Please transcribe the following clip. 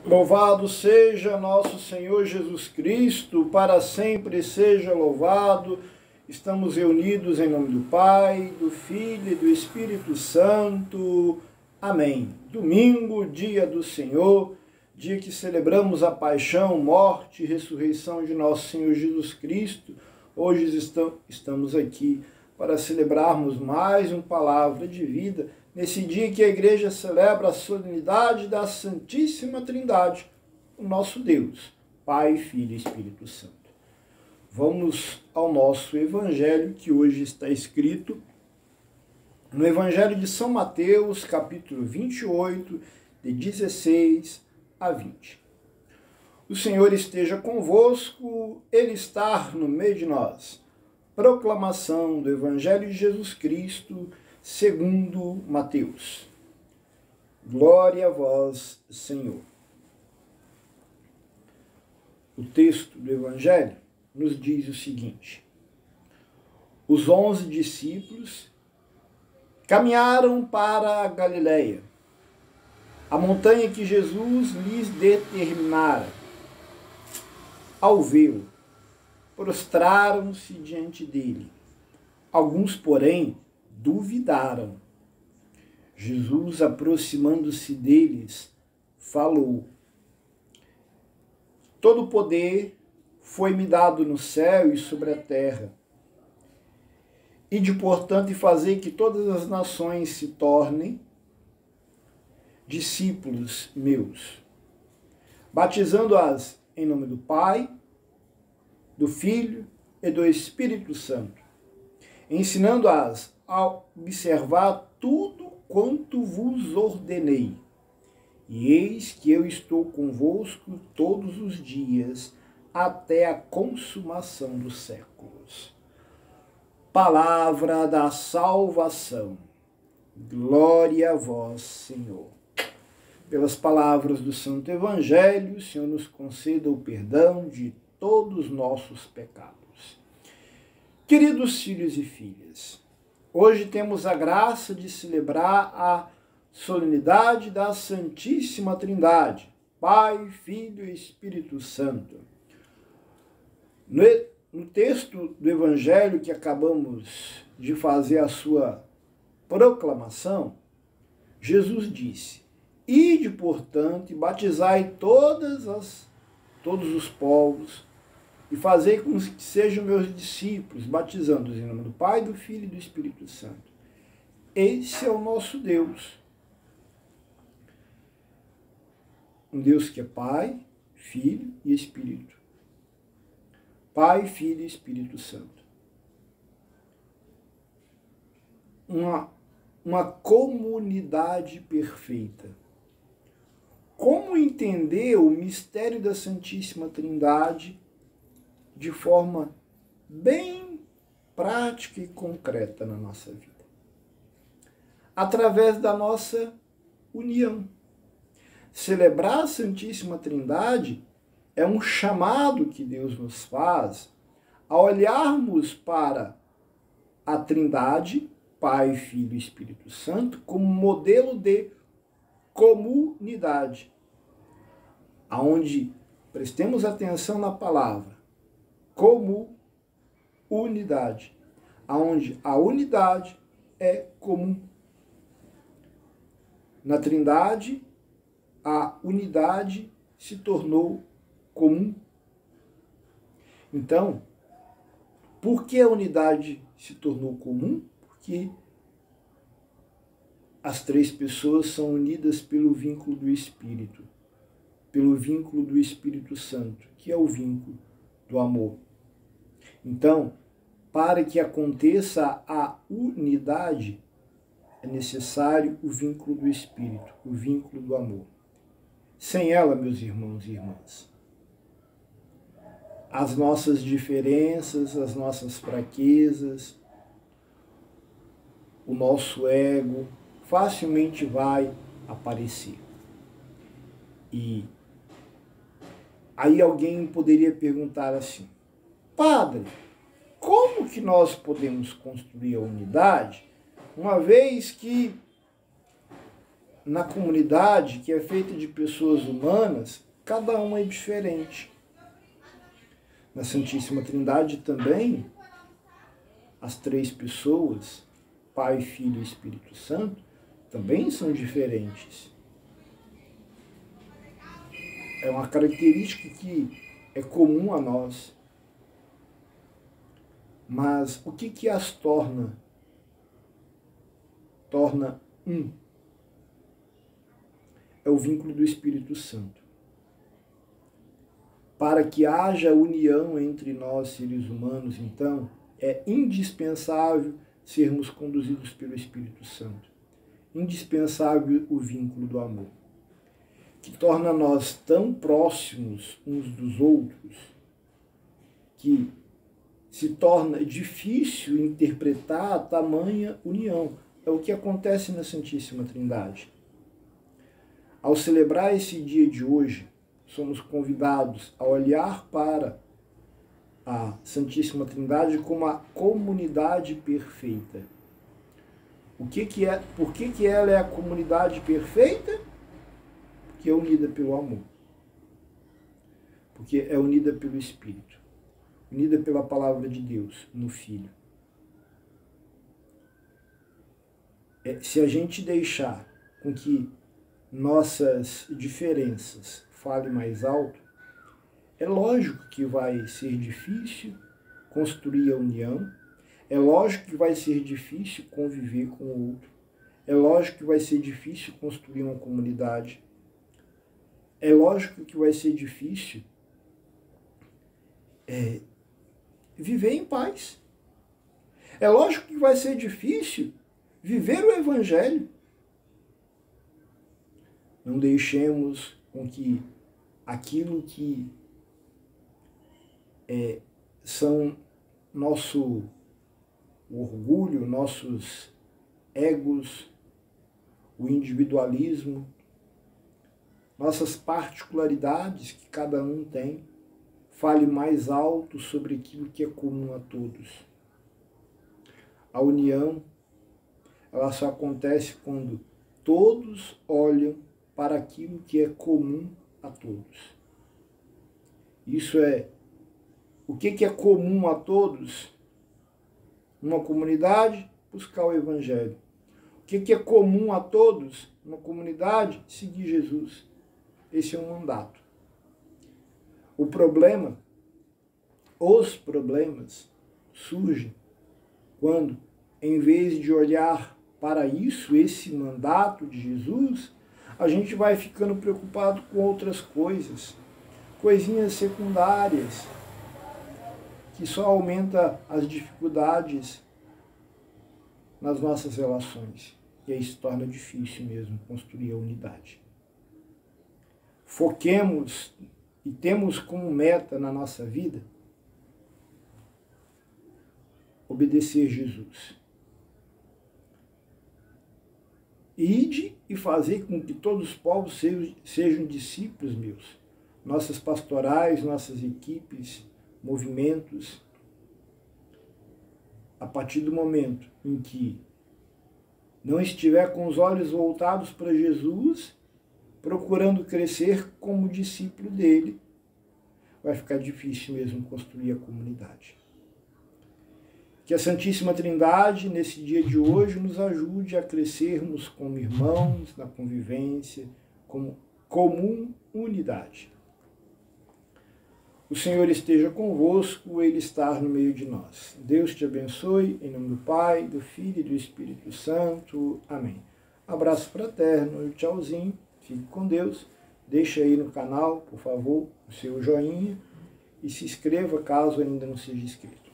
Louvado seja nosso Senhor Jesus Cristo, para sempre seja louvado. Estamos reunidos em nome do Pai, do Filho e do Espírito Santo. Amém. Domingo, dia do Senhor, dia que celebramos a paixão, morte e ressurreição de nosso Senhor Jesus Cristo. Hoje estamos aqui para celebrarmos mais uma palavra de vida, nesse dia que a igreja celebra a solenidade da Santíssima Trindade, o nosso Deus, Pai, Filho e Espírito Santo. Vamos ao nosso evangelho, que hoje está escrito no Evangelho de São Mateus, capítulo 28, de 16 a 20. O Senhor esteja convosco, Ele está no meio de nós. Proclamação do Evangelho de Jesus Cristo, segundo Mateus. Glória a vós, Senhor. O texto do Evangelho nos diz o seguinte: os 11 discípulos caminharam para a Galileia, a montanha que Jesus lhes determinara. Ao vê-lo, prostraram-se diante dele. Alguns, porém, duvidaram. Jesus, aproximando-se deles, falou: todo poder foi-me dado no céu e sobre a terra. Ide, portanto, e fazei que todas as nações se tornem discípulos meus, batizando-as em nome do Pai, do Filho e do Espírito Santo, ensinando-as a observar tudo quanto vos ordenei. E eis que eu estou convosco todos os dias, até a consumação dos séculos. Palavra da salvação. Glória a vós, Senhor. Pelas palavras do Santo Evangelho, o Senhor nos conceda o perdão de todos os nossos pecados. Queridos filhos e filhas, hoje temos a graça de celebrar a solenidade da Santíssima Trindade, Pai, Filho e Espírito Santo. No texto do Evangelho que acabamos de fazer a sua proclamação, Jesus disse: ide, portanto, e batizai todos os povos, e fazei com que sejam meus discípulos, batizando-os em nome do Pai, do Filho e do Espírito Santo. Esse é o nosso Deus. Um Deus que é Pai, Filho e Espírito. Pai, Filho e Espírito Santo. Uma comunidade perfeita. Como entender o mistério da Santíssima Trindade de forma bem prática e concreta na nossa vida? Através da nossa união. Celebrar a Santíssima Trindade é um chamado que Deus nos faz a olharmos para a Trindade, Pai, Filho e Espírito Santo, como modelo de comunidade, aonde prestemos atenção na palavra comunidade, aonde a unidade é comum. Na Trindade, a unidade se tornou comum. Então, por que a unidade se tornou comum? Porque as três pessoas são unidas pelo vínculo do Espírito, pelo vínculo do Espírito Santo, que é o vínculo do amor. Então, para que aconteça a unidade, é necessário o vínculo do Espírito, o vínculo do amor. Sem ela, meus irmãos e irmãs, as nossas diferenças, as nossas fraquezas, o nosso ego facilmente vai aparecer. E aí alguém poderia perguntar assim: padre, como que nós podemos construir a unidade, uma vez que na comunidade, que é feita de pessoas humanas, cada uma é diferente. Na Santíssima Trindade também, as três pessoas, Pai, Filho e Espírito Santo, também são diferentes. É uma característica que é comum a nós. Mas o que as torna? Torna um. É o vínculo do Espírito Santo. Para que haja união entre nós, seres humanos, então, é indispensável sermos conduzidos pelo Espírito Santo. Indispensável o vínculo do amor, que torna nós tão próximos uns dos outros, que se torna difícil interpretar a tamanha união. É o que acontece na Santíssima Trindade. Ao celebrar esse dia de hoje, somos convidados a olhar para a Santíssima Trindade como a comunidade perfeita. Por que ela é a comunidade perfeita? Porque é unida pelo amor. Porque é unida pelo Espírito. Unida pela palavra de Deus no Filho. Se a gente deixar com que nossas diferenças falem mais alto, é lógico que vai ser difícil construir a união, é lógico que vai ser difícil conviver com o outro, é lógico que vai ser difícil construir uma comunidade, é lógico que vai ser difícil viver em paz. É lógico que vai ser difícil viver o Evangelho. Não deixemos com que aquilo que são nosso orgulho, nossos egos, o individualismo, nossas particularidades que cada um tem, fale mais alto sobre aquilo que é comum a todos. A união, ela só acontece quando todos olham para aquilo que é comum a todos. Isso é, o que é comum a todos? Numa comunidade, buscar o Evangelho. O que é comum a todos? Numa comunidade, seguir Jesus. Esse é um mandato. Os problemas surgem quando, em vez de olhar para isso, esse mandato de Jesus, a gente vai ficando preocupado com outras coisas, coisinhas secundárias, que só aumenta as dificuldades nas nossas relações. E aí se torna difícil mesmo construir a unidade. Foquemos e temos como meta na nossa vida obedecer Jesus. Ide e fazer com que todos os povos sejam discípulos meus. Nossas pastorais, nossas equipes, movimentos. A partir do momento em que não estiver com os olhos voltados para Jesus, procurando crescer como discípulo dele, vai ficar difícil mesmo construir a comunidade. Que a Santíssima Trindade, nesse dia de hoje, nos ajude a crescermos como irmãos, na convivência, como comum unidade. O Senhor esteja convosco, Ele está no meio de nós. Deus te abençoe, em nome do Pai, do Filho e do Espírito Santo. Amém. Abraço fraterno, tchauzinho, fique com Deus. Deixa aí no canal, por favor, o seu joinha e se inscreva caso ainda não seja inscrito.